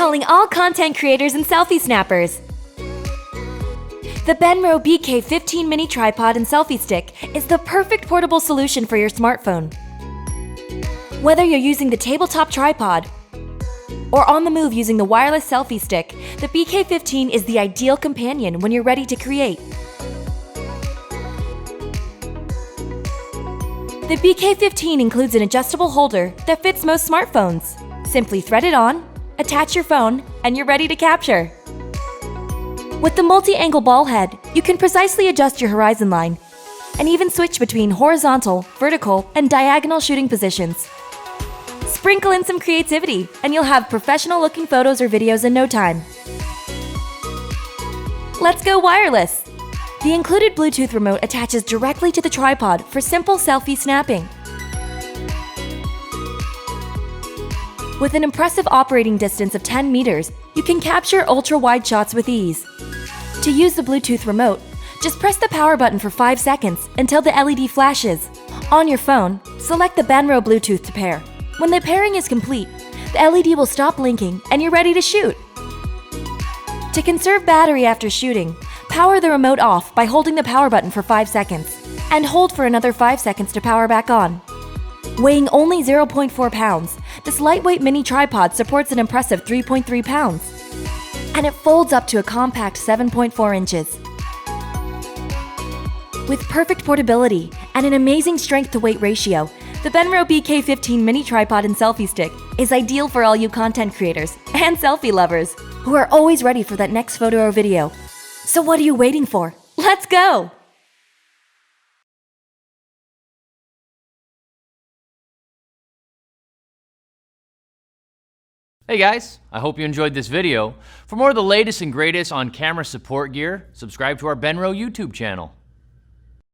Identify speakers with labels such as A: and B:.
A: calling all content creators and selfie snappers. The Benro BK15 mini tripod and selfie stick is the perfect portable solution for your smartphone. Whether you're using the tabletop tripod or on the move using the wireless selfie stick, the BK15 is the ideal companion when you're ready to create. The BK15 includes an adjustable holder that fits most smartphones. Simply thread it on, attach your phone, and you're ready to capture. With the multi-angle ball head, you can precisely adjust your horizon line and even switch between horizontal, vertical, and diagonal shooting positions. Sprinkle in some creativity, and you'll have professional-looking photos or videos in no time. Let's go wireless! The included Bluetooth remote attaches directly to the tripod for simple selfie snapping. With an impressive operating distance of 10 meters, you can capture ultra-wide shots with ease. To use the Bluetooth remote, just press the power button for 5 seconds until the LED flashes. On your phone, select the Benro Bluetooth to pair. When the pairing is complete, the LED will stop blinking and you're ready to shoot. To conserve battery after shooting, power the remote off by holding the power button for 5 seconds, and hold for another 5 seconds to power back on. Weighing only 0.4 pounds, this lightweight mini tripod supports an impressive 3.3 pounds, and it folds up to a compact 7.4 inches. With perfect portability and an amazing strength-to-weight ratio, the Benro BK15 mini tripod and selfie stick is ideal for all you content creators and selfie lovers who are always ready for that next photo or video. So what are you waiting for? Let's go!
B: Hey guys, I hope you enjoyed this video. For more of the latest and greatest on camera support gear, subscribe to our Benro YouTube channel.